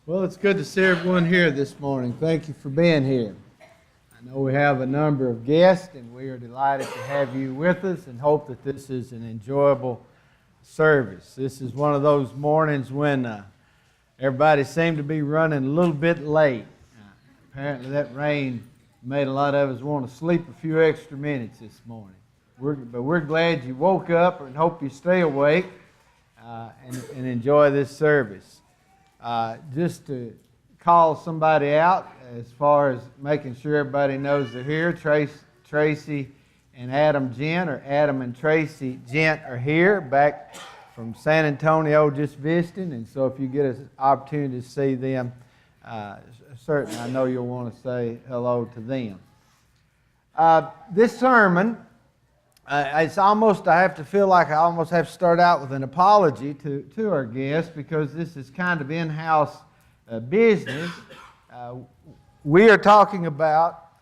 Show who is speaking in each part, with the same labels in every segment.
Speaker 1: Well, it's good to see everyone here this morning. Thank you for being here. I know we have a number of guests, and we are delighted to have you with us and hope that this is an enjoyable service. This is one of those mornings when everybody seemed to be running a little bit late. Apparently that rain made a lot of us want to sleep a few extra minutes this morning. But we're glad you woke up and hope you stay awake and enjoy this service. Just to call somebody out as far as making sure everybody knows they're here, Tracy and Adam Gent, or Adam and Tracy Gent are here back from San Antonio just visiting, and so if you get an opportunity to see them, certainly I know you'll want to say hello to them. This sermon, it's almost, I have to feel like I almost have to start out with an apology to our guests because this is kind of in-house business. We are talking about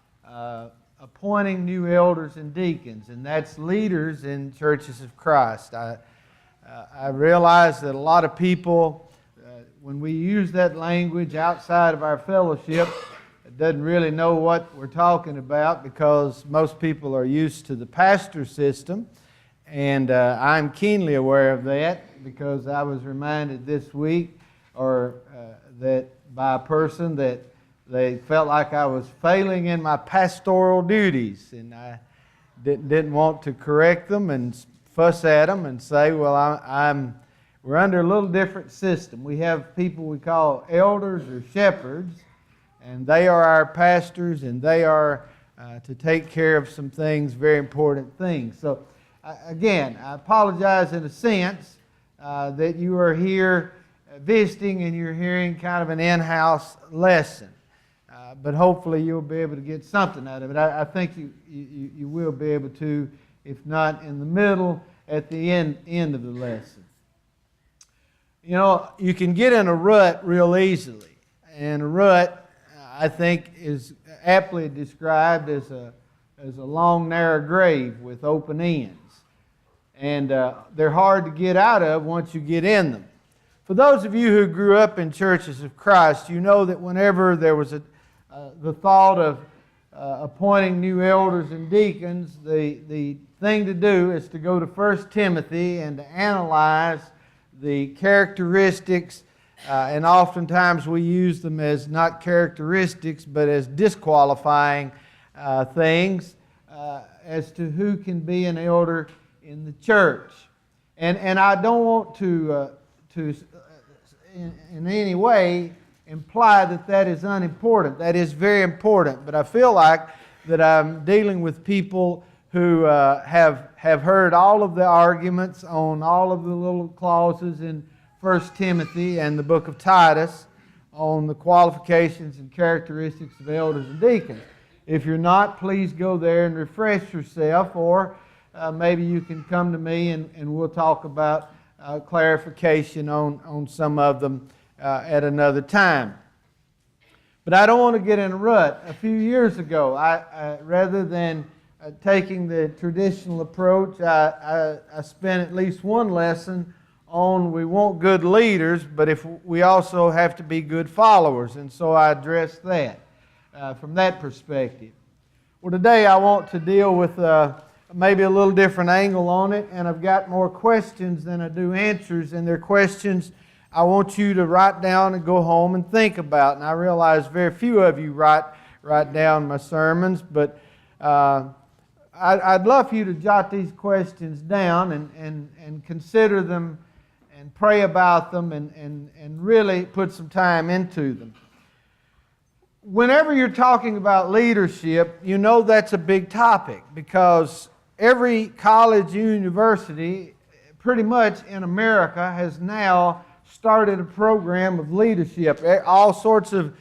Speaker 1: appointing new elders and deacons, and that's leaders in churches of Christ. I realize that a lot of people, when we use that language outside of our fellowship, doesn't really know what we're talking about because most people are used to the pastor system, and I'm keenly aware of that because I was reminded this week that by a person that they felt like I was failing in my pastoral duties, and I didn't want to correct them and fuss at them and say, well, we're under a little different system. We have people we call elders or shepherds, and they are our pastors, and they are to take care of some things, very important things. So, again, I apologize in a sense that you are here visiting and you're hearing kind of an in-house lesson. But hopefully you'll be able to get something out of it. I think you will be able to, if not in the middle, at the end of the lesson. You know, you can get in a rut real easily, and a rut, I think, is aptly described as a long, narrow grave with open ends. And they're hard to get out of once you get in them. For those of you who grew up in churches of Christ, you know that whenever there was the thought of appointing new elders and deacons, the thing to do is to go to 1 Timothy and to analyze the characteristics. And oftentimes we use them as not characteristics, but as disqualifying things as to who can be an elder in the church. And I don't want to in any way imply that is unimportant. That is very important. But I feel like that I'm dealing with people who have heard all of the arguments on all of the little clauses in 1 Timothy and the book of Titus on the qualifications and characteristics of elders and deacons. If you're not, please go there and refresh yourself, or maybe you can come to me and we'll talk about clarification on some of them at another time. But I don't want to get in a rut. A few years ago, I rather than taking the traditional approach, I spent at least one lesson on we want good leaders, but if we also have to be good followers, and so I addressed that from that perspective. Well, today I want to deal with maybe a little different angle on it, and I've got more questions than I do answers, and they're questions I want you to write down and go home and think about. And I realize very few of you write down my sermons, but I'd love for you to jot these questions down and consider them and pray about them and really put some time into them. Whenever you're talking about leadership, you know that's a big topic because every college, university, pretty much in America has now started a program of leadership. All sorts of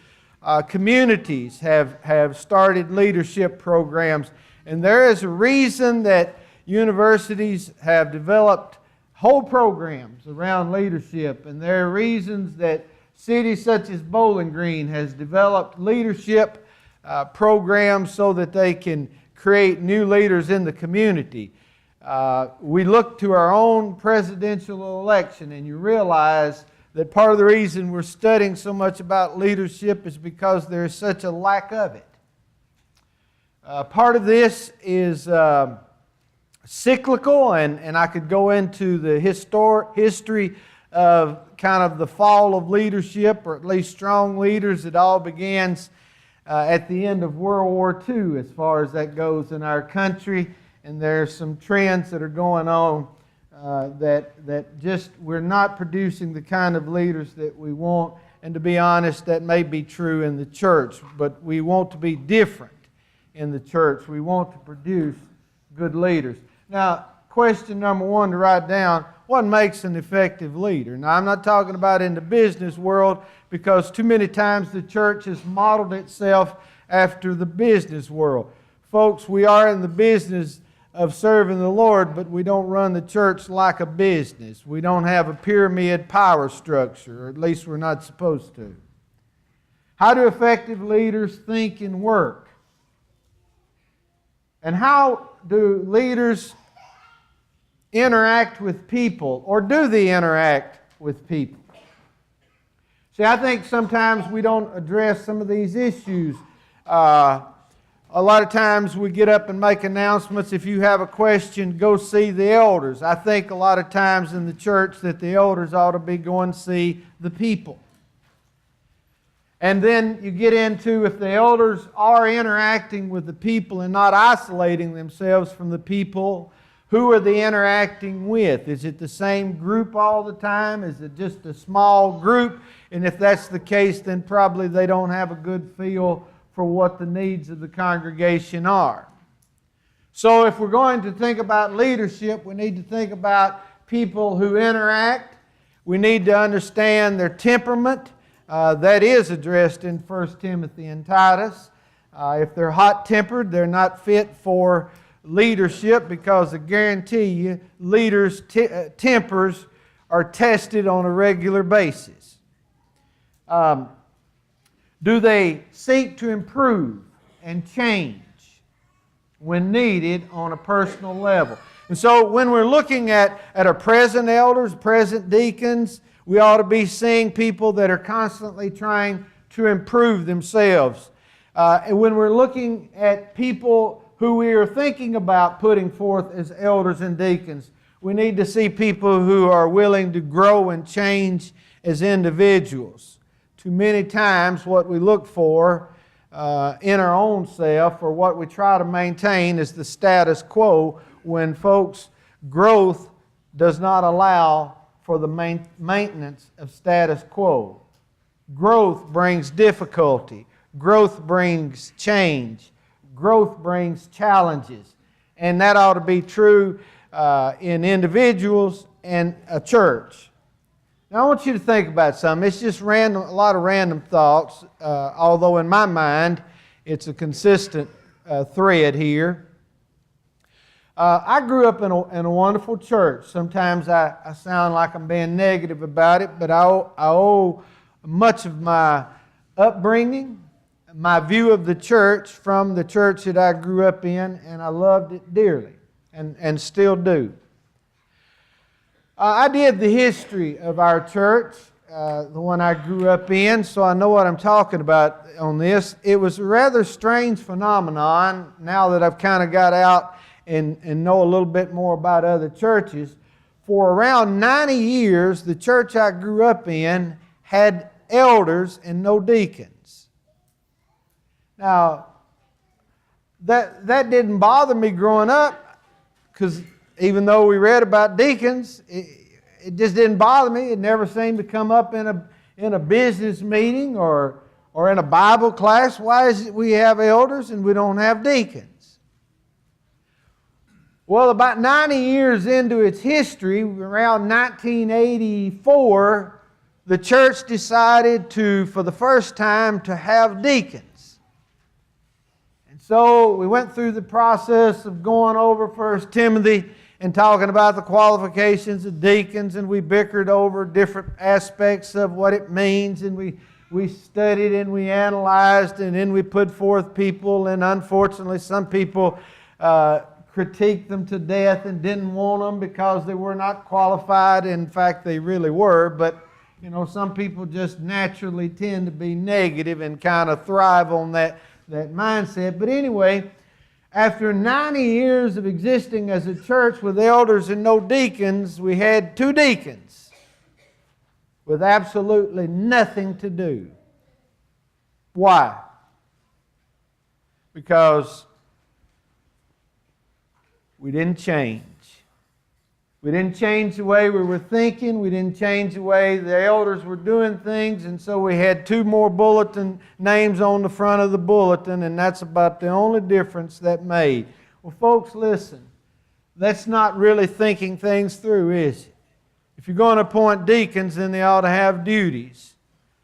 Speaker 1: communities have started leadership programs, and there is a reason that universities have developed whole programs around leadership, and there are reasons that cities such as Bowling Green has developed leadership programs so that they can create new leaders in the community. We look to our own presidential election, and you realize that part of the reason we're studying so much about leadership is because there is such a lack of it. Part of this is cyclical, and I could go into the history of kind of the fall of leadership, or at least strong leaders. It all begins at the end of World War II as far as that goes in our country, and there's some trends that are going on that just we're not producing the kind of leaders that we want. And to be honest, that may be true in the church, but we want to be different in the church. We want to produce good leaders. Now, question number one to write down: what makes an effective leader? Now, I'm not talking about in the business world, because too many times the church has modeled itself after the business world. Folks, we are in the business of serving the Lord, but we don't run the church like a business. We don't have a pyramid power structure, or at least we're not supposed to. How do effective leaders think and work? And how do leaders interact with people, or do they interact with people? See, I think sometimes we don't address some of these issues. A lot of times we get up and make announcements. If you have a question, go see the elders. I think a lot of times in the church that the elders ought to be going to see the people. And then you get into, if the elders are interacting with the people and not isolating themselves from the people, who are they interacting with? Is it the same group all the time? Is it just a small group? And if that's the case, then probably they don't have a good feel for what the needs of the congregation are. So if we're going to think about leadership, we need to think about people who interact. We need to understand their temperament. That is addressed in 1 Timothy and Titus. If they're hot-tempered, they're not fit for leadership, because I guarantee you, leaders' tempers are tested on a regular basis. Do they seek to improve and change when needed on a personal level? And so when we're looking at our present elders, present deacons, we ought to be seeing people that are constantly trying to improve themselves. And when we're looking at people who we are thinking about putting forth as elders and deacons, we need to see people who are willing to grow and change as individuals. Too many times what we look for in our own self, or what we try to maintain, is the status quo, when folks' growth does not allow for the maintenance of status quo. Growth brings difficulty. Growth brings change. Growth brings challenges. And that ought to be true in individuals and a church. Now I want you to think about something. It's just random, a lot of random thoughts, although in my mind it's a consistent thread here. I grew up in a wonderful church. Sometimes I sound like I'm being negative about it, but I owe much of my upbringing, my view of the church, from the church that I grew up in, and I loved it dearly, and still do. I did the history of our church, the one I grew up in, so I know what I'm talking about on this. It was a rather strange phenomenon now that I've kind of got out and know a little bit more about other churches. For around 90 years, the church I grew up in had elders and no deacons. Now, that didn't bother me growing up, because even though we read about deacons, it just didn't bother me. It never seemed to come up in a business meeting or in a Bible class. Why is it we have elders and we don't have deacons? Well, about 90 years into its history, around 1984, the church decided to, for the first time, to have deacons. And so we went through the process of going over 1 Timothy and talking about the qualifications of deacons, and we bickered over different aspects of what it means, and we studied and we analyzed, and then we put forth people, and unfortunately some people critiqued them to death and didn't want them because they were not qualified. In fact, they really were, but You know, some people just naturally tend to be negative and kind of thrive on that mindset. But anyway, after 90 years of existing as a church with elders and no deacons, we had 2 deacons with absolutely nothing to do. Why? Because we didn't change. We didn't change the way we were thinking. We didn't change the way the elders were doing things. And so we had 2 more bulletin names on the front of the bulletin, and that's about the only difference that made. Well, folks, listen. That's not really thinking things through, is it? If you're going to appoint deacons, then they ought to have duties.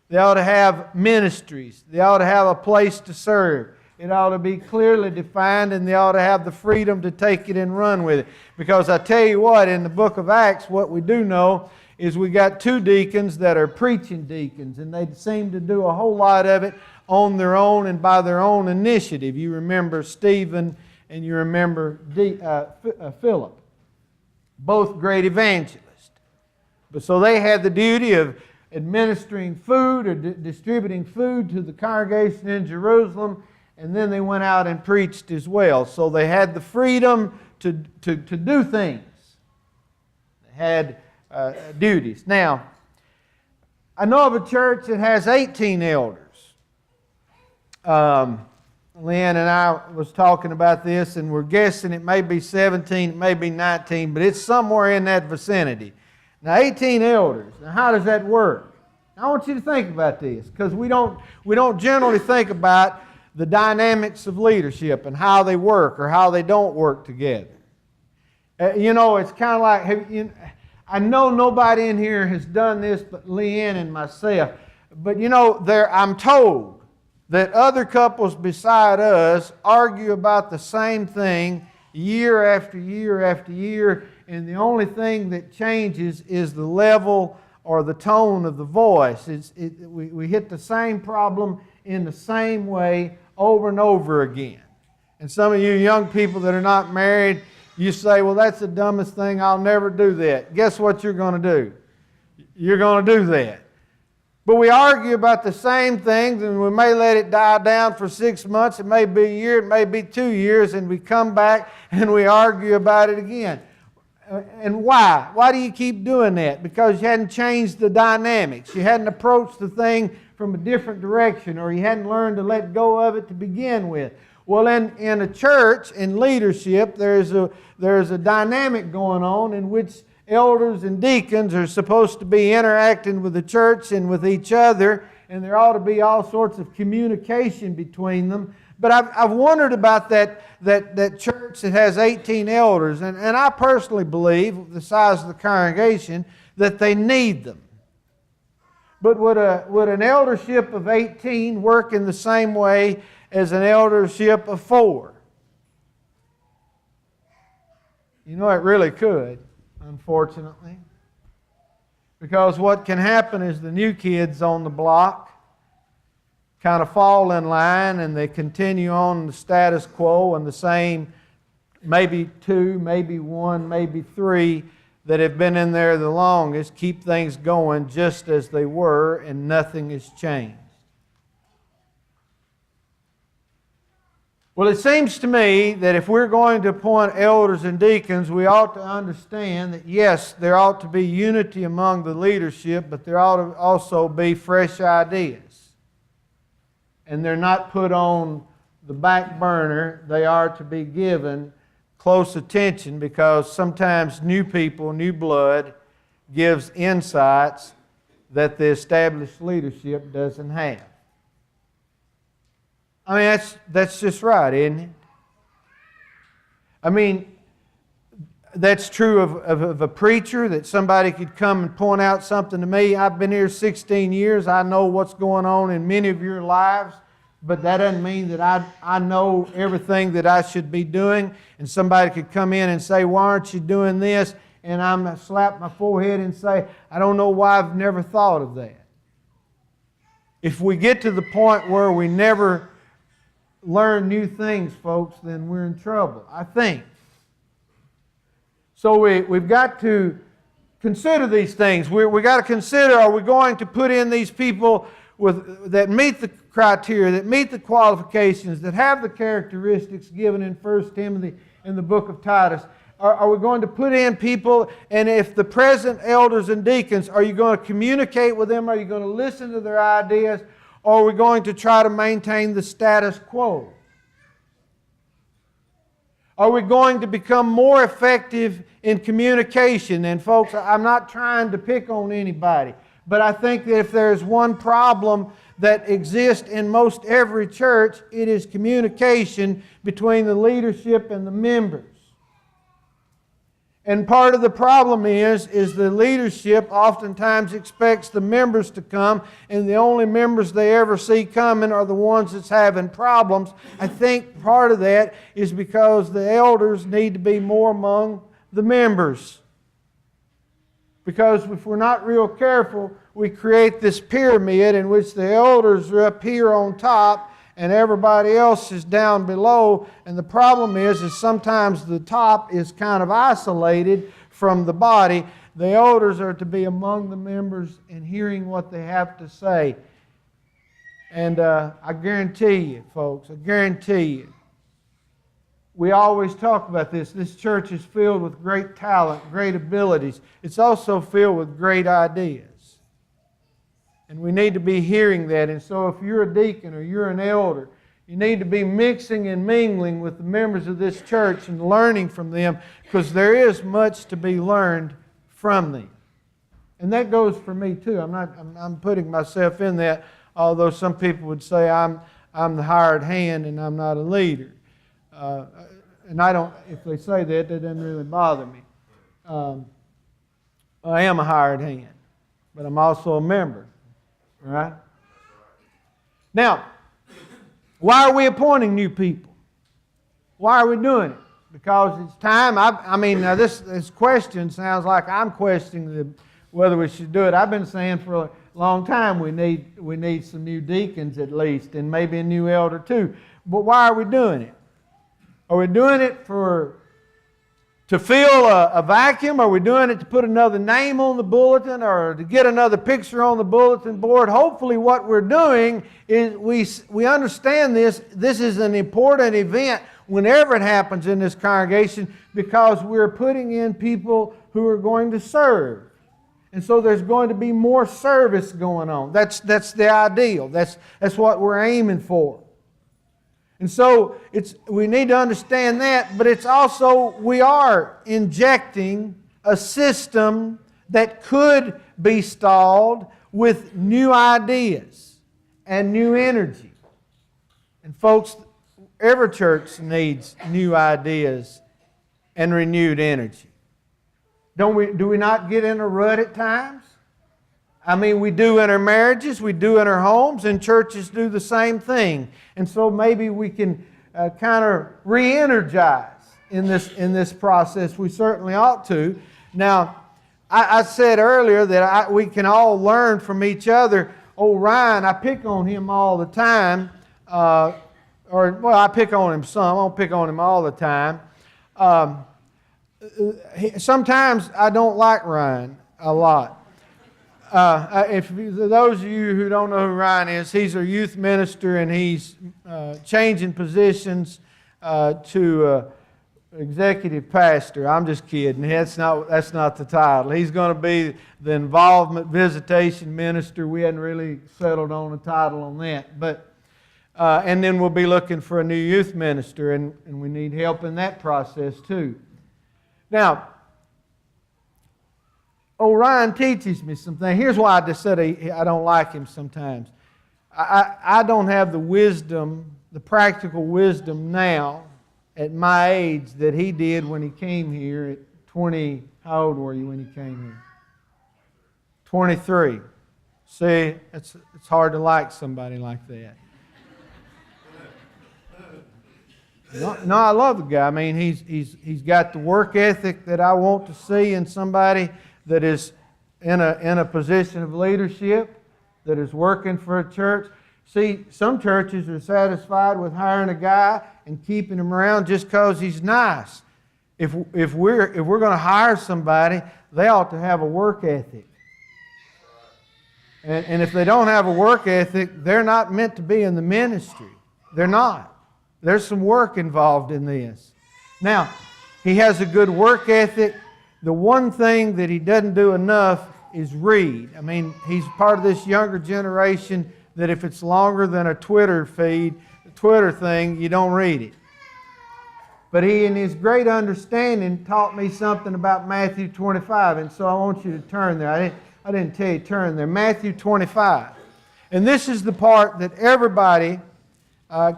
Speaker 1: They ought to have ministries. They ought to have a place to serve. It ought to be clearly defined, and they ought to have the freedom to take it and run with it. Because I tell you what, in the book of Acts, what we do know is we got 2 deacons that are preaching deacons, and they seem to do a whole lot of it on their own and by their own initiative. You remember Stephen and you remember Philip, both great evangelists. But so they had the duty of administering food or distributing food to the congregation in Jerusalem. And then they went out and preached as well. So they had the freedom to do things. They had duties. Now, I know of a church that has 18 elders. Lynn and I was talking about this, and we're guessing it may be 17, it may be 19, but it's somewhere in that vicinity. Now, 18 elders. Now, how does that work? I want you to think about this, because we don't generally think about the dynamics of leadership and how they work or how they don't work together. You know, it's kind of like, I know nobody in here has done this but Leanne and myself. But you know, I'm told that other couples beside us argue about the same thing year after year after year, and the only thing that changes is the level or the tone of the voice. We hit the same problem in the same way over and over again. And some of you young people that are not married, you say, well, that's the dumbest thing, I'll never do that. Guess what you're going to do? You're going to do that. But we argue about the same things, and we may let it die down for 6 months, it may be a year, it may be 2 years, and we come back and we argue about it again. And why? Why do you keep doing that? Because you hadn't changed the dynamics. You hadn't approached the thing from a different direction, or you hadn't learned to let go of it to begin with. Well, in a church, in leadership, there's a dynamic going on in which elders and deacons are supposed to be interacting with the church and with each other, and there ought to be all sorts of communication between them. But I've wondered about that church that has 18 elders, and I personally believe, the size of the congregation, that they need them. But would an eldership of 18 work in the same way as an eldership of 4? You know, it really could, unfortunately. Because what can happen is the new kids on the block kind of fall in line, and they continue on the status quo, and the same, maybe 2, maybe 1, maybe 3 that have been in there the longest keep things going just as they were, and nothing has changed. Well, it seems to me that if we're going to appoint elders and deacons, we ought to understand that, yes, there ought to be unity among the leadership, but there ought to also be fresh ideas. And they're not put on the back burner. They are to be given close attention, because sometimes new people, new blood, gives insights that the established leadership doesn't have. I mean, that's just right, isn't it? I mean, that's true of a preacher, that somebody could come and point out something to me. I've been here 16 years. I know what's going on in many of your lives, but that doesn't mean that I know everything that I should be doing. And somebody could come in and say, why aren't you doing this? And I'm slap my forehead and say, I don't know why I've never thought of that. If we get to the point where we never learn new things, folks, then we're in trouble, I think. So we've got to consider these things. We got to consider, are we going to put in these people that meet the criteria, that meet the qualifications, that have the characteristics given in 1 Timothy and the book of Titus? Are we going to put in people, and if the present elders and deacons, are you going to communicate with them? Are you going to listen to their ideas? Or are we going to try to maintain the status quo? Are we going to become more effective in communication? And folks, I'm not trying to pick on anybody, but I think that if there's one problem that exists in most every church, it is communication between the leadership and the members. And part of the problem is the leadership oftentimes expects the members to come, and the only members they ever see coming are the ones that's having problems. I think part of that is because the elders need to be more among the members. Because if we're not real careful, we create this pyramid in which the elders are up here on top and everybody else is down below. And the problem is sometimes the top is kind of isolated from the body. The elders are to be among the members and hearing what they have to say. And I guarantee you, folks, I guarantee you, we always talk about this. This church is filled with great talent, great abilities. It's also filled with great ideas. And we need to be hearing that. And so if you're a deacon or you're an elder, you need to be mixing and mingling with the members of this church and learning from them, because there is much to be learned from them. And that goes for me too. I'm putting myself in that, although some people would say I'm the hired hand and I'm not a leader. And I don't, if they say that doesn't really bother me. I am a hired hand, but I'm also a member. Right? Now, why are we appointing new people? Why are we doing it? Because it's time. Now this question sounds like I'm questioning whether we should do it. I've been saying for a long time we need some new deacons at least, and maybe a new elder too. But why are we doing it? Are we doing it to fill a vacuum? Are we doing it to put another name on the bulletin or to get another picture on the bulletin board? Hopefully what we're doing is we understand this. This is an important event whenever it happens in this congregation, because we're putting in people who are going to serve. And so there's going to be more service going on. That's the ideal. That's what we're aiming for. And so we need to understand that, but it's also we are injecting a system that could be stalled with new ideas and new energy. And folks, every church needs new ideas and renewed energy. Do we not get in a rut at times? We do in our marriages, we do in our homes, and churches do the same thing. And so maybe we can kind of re-energize in this process. We certainly ought to. Now, I said earlier that we can all learn from each other. Ryan, I pick on him all the time. I pick on him some. I don't pick on him all the time. Sometimes I don't like Ryan a lot. If those of you who don't know who Ryan is, he's our youth minister, and he's changing positions to executive pastor. I'm just kidding. That's not the title. He's going to be the involvement visitation minister. We hadn't really settled on a title on that, but and then we'll be looking for a new youth minister, and we need help in that process too. Now, Ryan teaches me something. Here's why I just said I don't like him sometimes. I don't have the wisdom, the practical wisdom now at my age that he did when he came here at 20. How old were you when you came here? 23. See, it's hard to like somebody like that. No, I love the guy. He's got the work ethic that I want to see in somebody that is in a position of leadership, that is working for a church. See, some churches are satisfied with hiring a guy and keeping him around just because he's nice. if we're going to hire somebody, they ought to have a work ethic. And if they don't have a work ethic, they're not meant to be in the ministry. They're not. There's some work involved in this. Now, he has a good work ethic. The one thing that he doesn't do enough is read. I mean, he's part of this younger generation that if it's longer than a Twitter feed, a Twitter thing, you don't read it. But he, in his great understanding, taught me something about Matthew 25, and so I want you to turn there. I didn't tell you to turn there. Matthew 25. And this is the part that everybody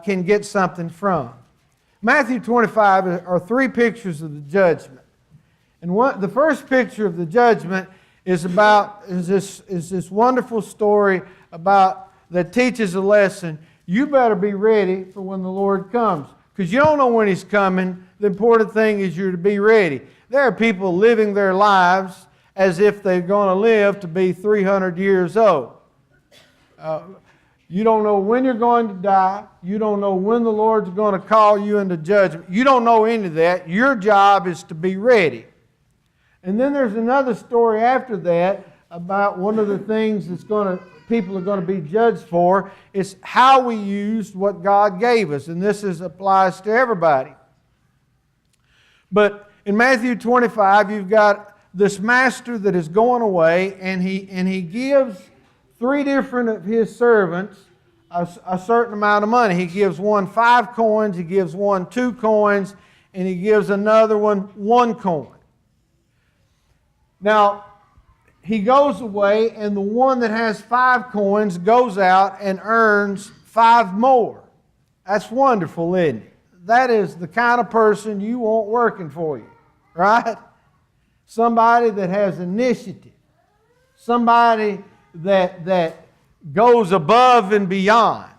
Speaker 1: can get something from. Matthew 25 are three pictures of the judgment. And the first picture of the judgment is this wonderful story that teaches a lesson. You better be ready for when the Lord comes, because you don't know when He's coming. The important thing is you're to be ready. There are people living their lives as if they're going to live to be 300 years old. You don't know when you're going to die. You don't know when the Lord's going to call you into judgment. You don't know any of that. Your job is to be ready. And then there's another story after that about one of the things people are going to be judged for is how we used what God gave us. And this applies to everybody. But in Matthew 25, you've got this master that is going away, and he gives three different of his servants a certain amount of money. He gives one 5 coins, he gives one 2 coins, and he gives another one 1 coin. Now, he goes away, and the one that has 5 coins goes out and earns 5 more. That's wonderful, isn't it? That is the kind of person you want working for you, right? Somebody that has initiative. Somebody that goes above and beyond.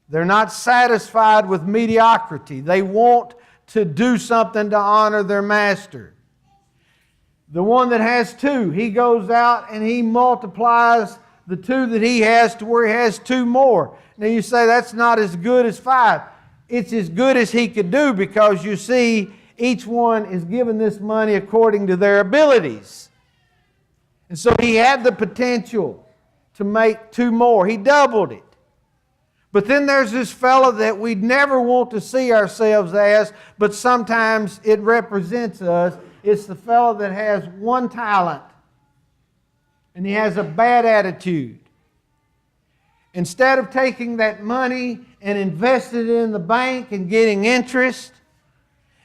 Speaker 1: They're not satisfied with mediocrity. They want to do something to honor their master. The one that has 2, he goes out and he multiplies the 2 that he has to where he has 2 more. Now you say that's not as good as 5. It's as good as he could do, because you see each one is given this money according to their abilities. And so he had the potential to make 2 more. He doubled it. But then there's this fellow that we'd never want to see ourselves as, but sometimes it represents us. It's the fellow that has 1 talent and he has a bad attitude. Instead of taking that money and investing it in the bank and getting interest,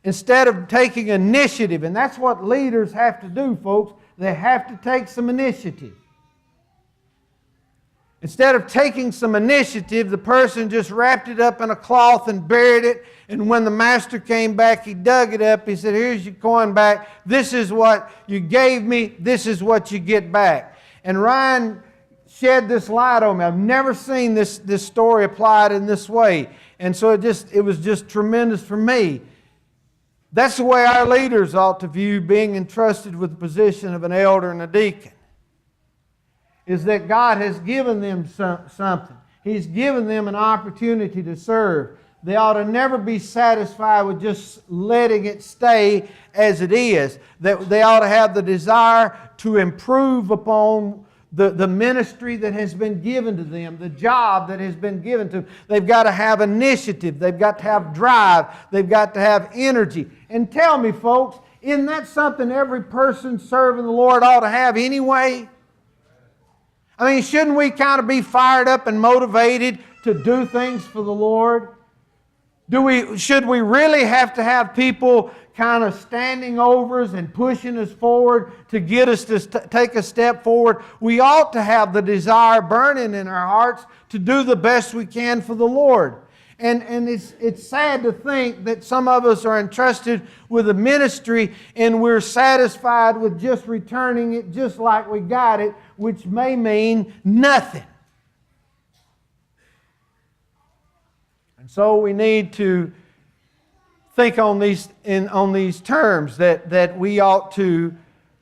Speaker 1: instead of taking initiative, and that's what leaders have to do, folks. They have to take some initiative. Instead of taking some initiative, the person just wrapped it up in a cloth and buried it. And when the master came back, he dug it up. He said, here's your coin back. This is what you gave me. This is what you get back. And Ryan shed this light on me. I've never seen this story applied in this way. And so it was just tremendous for me. That's the way our leaders ought to view being entrusted with the position of an elder and a deacon. Is that God has given them something. He's given them an opportunity to serve. They ought to never be satisfied with just letting it stay as it is. That they ought to have the desire to improve upon the ministry that has been given to them, the job that has been given to them. They've got to have initiative. They've got to have drive. They've got to have energy. And tell me, folks, isn't that something every person serving the Lord ought to have anyway? I mean, shouldn't we kind of be fired up and motivated to do things for the Lord? Should we really have to have people kind of standing over us and pushing us forward to get us to take a step forward? We ought to have the desire burning in our hearts to do the best we can for the Lord. And it's sad to think that some of us are entrusted with a ministry and we're satisfied with just returning it just like we got it, which may mean nothing. And so we need to think on these terms that we ought to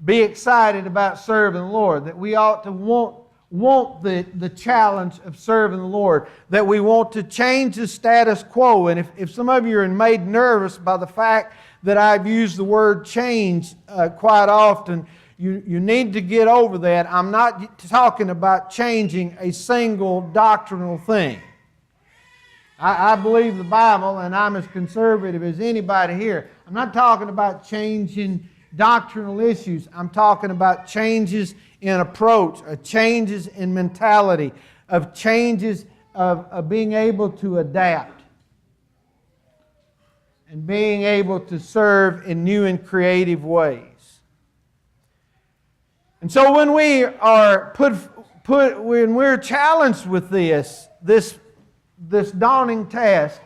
Speaker 1: be excited about serving the Lord, that we ought to want the challenge of serving the Lord, that we want to change the status quo. And if some of you are made nervous by the fact that I've used the word change quite often. You need to get over that. I'm not talking about changing a single doctrinal thing. I believe the Bible, and I'm as conservative as anybody here. I'm not talking about changing doctrinal issues. I'm talking about changes in approach, changes in mentality, of changes of being able to adapt and being able to serve in new and creative ways. And so when we are when we're challenged with this dawning task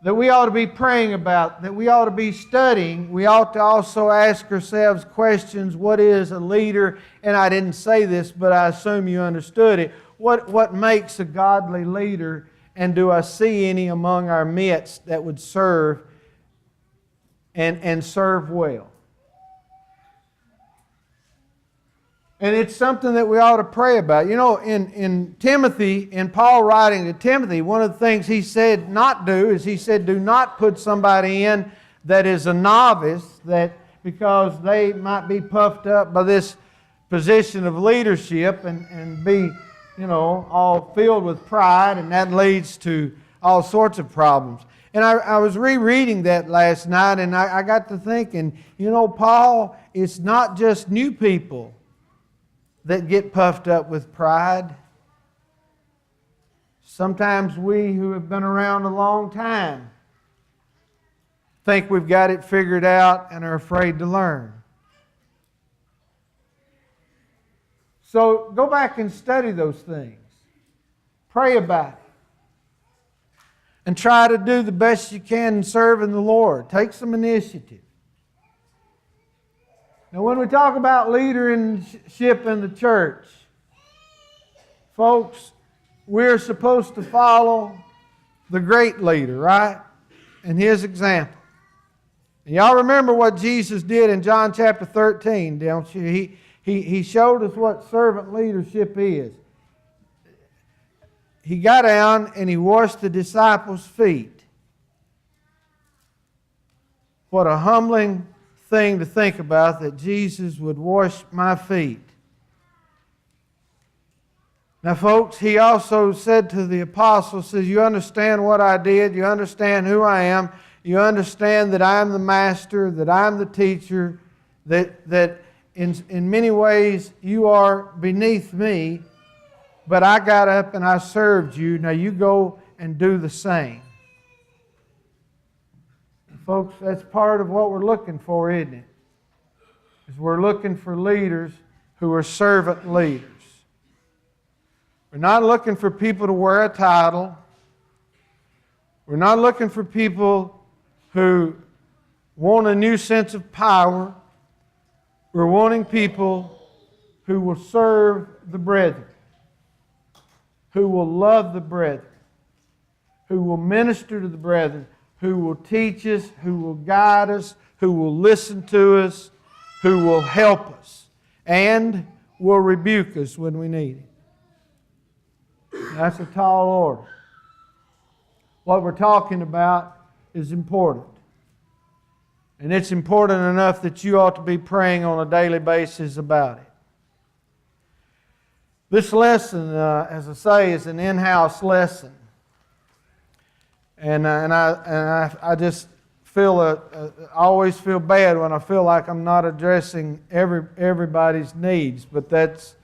Speaker 1: that we ought to be praying about, that we ought to be studying, we ought to also ask ourselves questions. What is a leader? And I didn't say this, but I assume you understood it. What makes a godly leader? And do I see any among our midst that would serve and serve well? And it's something that we ought to pray about. You know, in Timothy, in Paul writing to Timothy, one of the things he said not do is he said, do not put somebody in that is a novice, that because they might be puffed up by this position of leadership and be, you know, all filled with pride, and that leads to all sorts of problems. And I was rereading that last night, and I got to thinking, you know, Paul, it's not just new people that get puffed up with pride. Sometimes we who have been around a long time think we've got it figured out and are afraid to learn. So go back and study those things. Pray about it. And try to do the best you can in serving the Lord. Take some initiative. Now, when we talk about leadership in the church, folks, we're supposed to follow the great leader, right? And his example. And y'all remember what Jesus did in John chapter 13, don't you? He showed us what servant leadership is. He got down and he washed the disciples' feet. What a humbling thing to think about, that Jesus would wash my feet. Now, folks, he also said to the apostles, says, you understand what I did, you understand who I am, you understand that I am the master, that I am the teacher, that in many ways you are beneath me, but I got up and I served you. Now you go and do the same. Folks, that's part of what we're looking for, isn't it? Is we're looking for leaders who are servant leaders. We're not looking for people to wear a title. We're not looking for people who want a new sense of power. We're wanting people who will serve the brethren, who will love the brethren, who will minister to the brethren, who will teach us, who will guide us, who will listen to us, who will help us, and will rebuke us when we need it. That's a tall order. What we're talking about is important. And it's important enough that you ought to be praying on a daily basis about it. This lesson, as I say, is an in-house lesson. And I just feel I always feel bad when I feel like I'm not addressing everybody's needs, but that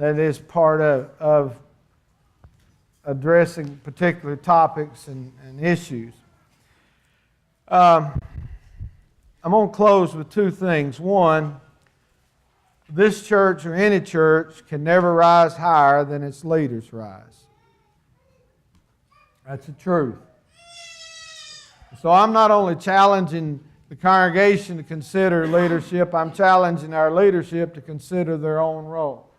Speaker 1: is part of addressing particular topics and issues. I'm going to close with two things. One, this church or any church can never rise higher than its leaders rise. That's the truth. So I'm not only challenging the congregation to consider leadership, I'm challenging our leadership to consider their own role.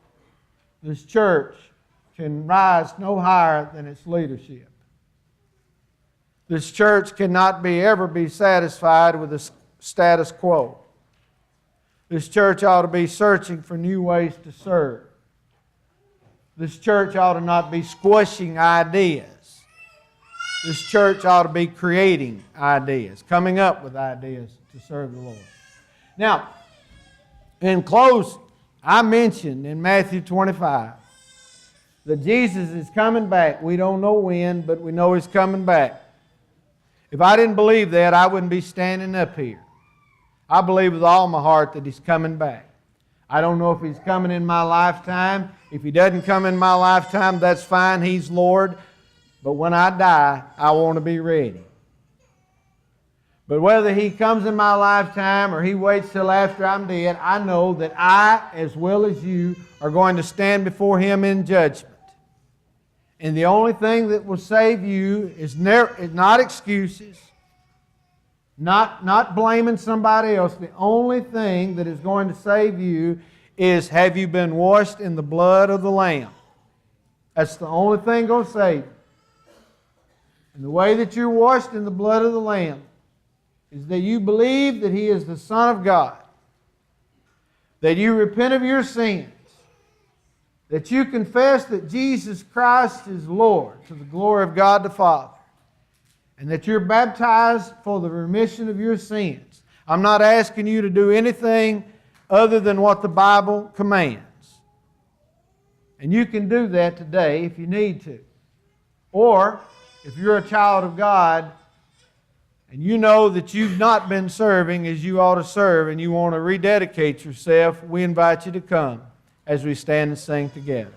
Speaker 1: This church can rise no higher than its leadership. This church cannot ever be satisfied with the status quo. This church ought to be searching for new ways to serve. This church ought to not be squishing ideas. this church ought to be creating ideas, coming up with ideas to serve the Lord. Now, in closing, I mentioned in Matthew 25 that Jesus is coming back. We don't know when, but we know He's coming back. If I didn't believe that, I wouldn't be standing up here. I believe with all my heart that He's coming back. I don't know if He's coming in my lifetime. If He doesn't come in my lifetime, that's fine. He's Lord. But when I die, I want to be ready. But whether He comes in my lifetime or He waits till after I'm dead, I know that I, as well as you, are going to stand before Him in judgment. And the only thing that will save you is not excuses, not blaming somebody else. The only thing that is going to save you is, have you been washed in the blood of the Lamb? That's the only thing going to save you. And the way that you're washed in the blood of the Lamb is that you believe that He is the Son of God, that you repent of your sins, that you confess that Jesus Christ is Lord to the glory of God the Father, and that you're baptized for the remission of your sins. I'm not asking you to do anything other than what the Bible commands. And you can do that today if you need to. Or, if you're a child of God and you know that you've not been serving as you ought to serve and you want to rededicate yourself, we invite you to come as we stand and sing together.